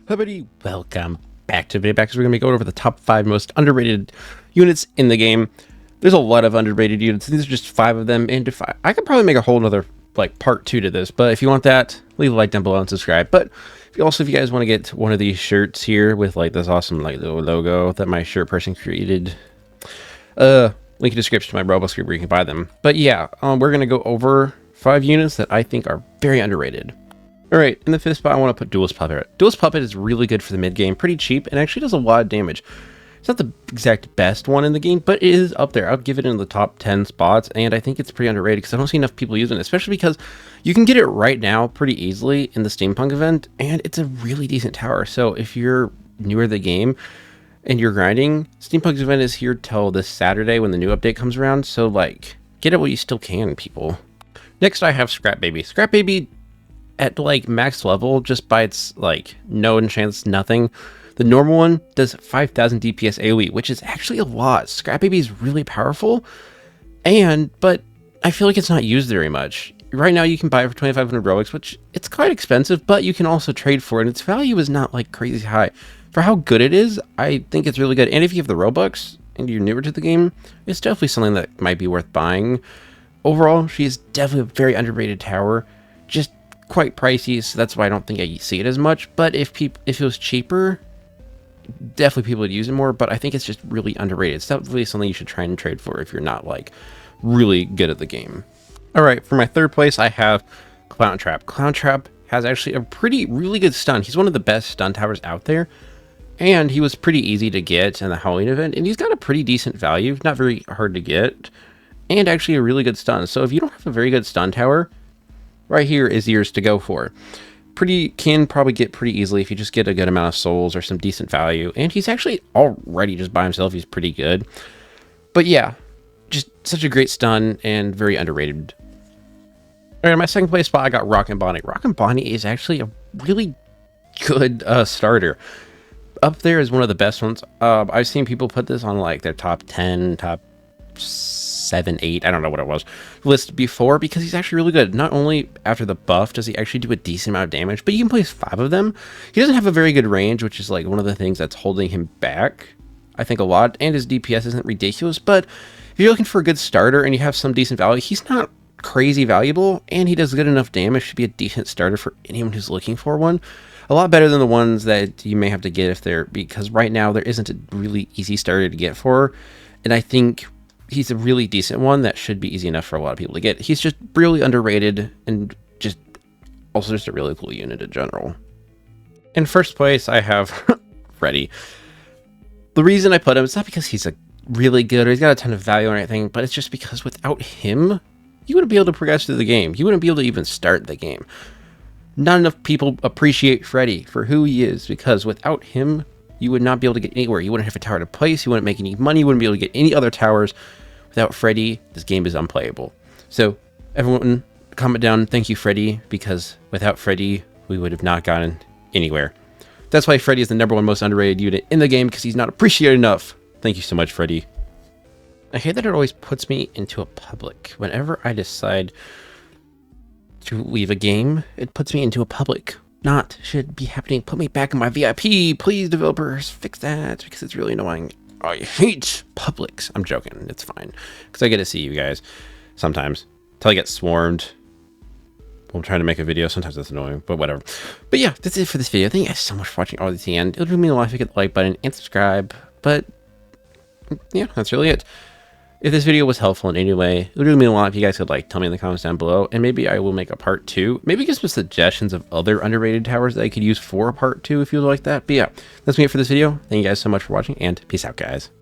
Everybody, welcome back to the video back, because we're going to be going over the top 5 most underrated units in the game. There's a lot of underrated units. These are just 5 of them, and I could probably make a whole nother like part 2 to this, but if you want that, leave a like down below and subscribe. But if you guys want to get one of these shirts here with like this awesome like little logo that my shirt person created, link in the description to my Roblox group where you can buy them. But yeah, we're going to go over 5 units that I think are very underrated. Alright, in the 5th spot, I want to put Duelist Puppet. Duelist Puppet is really good for the mid-game, pretty cheap, and actually does a lot of damage. It's not the exact best one in the game, but it is up there. I'd give it in the top 10 spots, and I think it's pretty underrated because I don't see enough people using it, especially because you can get it right now pretty easily in the Steampunk event, and it's a really decent tower. So if you're newer to the game and you're grinding, Steampunk's event is here till this Saturday when the new update comes around, so like, get it while you still can, people. Next, I have Scrap Baby. Scrap Baby, at like max level, just by its like no enchants, nothing, the normal one does 5000 DPS AoE, which is actually a lot. Scrap Baby is really powerful, but I feel like it's not used very much. Right now you can buy it for 2500 Robux, which it's quite expensive, but you can also trade for it, and its value is not like crazy high. For how good it is, I think it's really good, and if you have the Robux and you're newer to the game, it's definitely something that might be worth buying. Overall, she is definitely a very underrated tower, just quite pricey, so that's why I don't think I see it as much. But if it was cheaper, definitely people would use it more, but I think it's just really underrated. It's definitely something you should try and trade for if you're not like really good at the game. All right, for my 3rd place, I have Clown Trap. Clown Trap has actually a really good stun. He's one of the best stun towers out there, and he was pretty easy to get in the Halloween event, and he's got a pretty decent value, not very hard to get, and actually a really good stun. So if you don't have a very good stun tower, right here is yours to go for. Can probably get pretty easily if you just get a good amount of souls or some decent value. And he's actually already just by himself, he's pretty good. But yeah, just such a great stun and very underrated. All right, in my 2nd place spot, I got Rockin' Bonnie. Rockin' Bonnie is actually a really good starter. Up there is one of the best ones. I've seen people put this on like their top 10, top 7, 8, I don't know what it was, list before, because he's actually really good. Not only after the buff does he actually do a decent amount of damage, but you can place 5 of them. He doesn't have a very good range, which is like one of the things that's holding him back, I think, a lot, and his DPS isn't ridiculous. But if you're looking for a good starter and you have some decent value, he's not crazy valuable, and he does good enough damage to be a decent starter for anyone who's looking for one. A lot better than the ones that you may have to get because right now there isn't a really easy starter to get for, and I think he's a really decent one that should be easy enough for a lot of people to get. He's just really underrated, and also just a really cool unit in general. In 1st place, I have Freddy. The reason I put him, it's not because he's really good or he's got a ton of value or anything, but it's just because without him, you wouldn't be able to progress through the game. You wouldn't be able to even start the game. Not enough people appreciate Freddy for who he is, because without him, you would not be able to get anywhere. You wouldn't have a tower to place. You wouldn't make any money. You wouldn't be able to get any other towers. Without Freddy, this game is unplayable. So everyone comment down, thank you, Freddy, because without Freddy, we would have not gotten anywhere. That's why Freddy is the #1 most underrated unit in the game, because he's not appreciated enough. Thank you so much, Freddy. I hate that it always puts me into a public. Whenever I decide to leave a game, it puts me into a public. Not should be happening. Put me back in my VIP, please, developers. Fix that, because it's really annoying. I hate publics. I'm joking. It's fine, because I get to see you guys sometimes until I get swarmed while I'm trying to make a video. Sometimes that's annoying, but whatever. But yeah, that's it for this video. Thank you guys so much for watching all the way to the end. It'll do me a lot if you hit the like button and subscribe. But yeah, that's really it. If this video was helpful in any way, it would really mean a lot if you guys could like tell me in the comments down below, and maybe I will make a part 2. Maybe give some suggestions of other underrated towers that I could use for a part 2 if you would like that. But yeah, that's me for this video. Thank you guys so much for watching, and peace out, guys.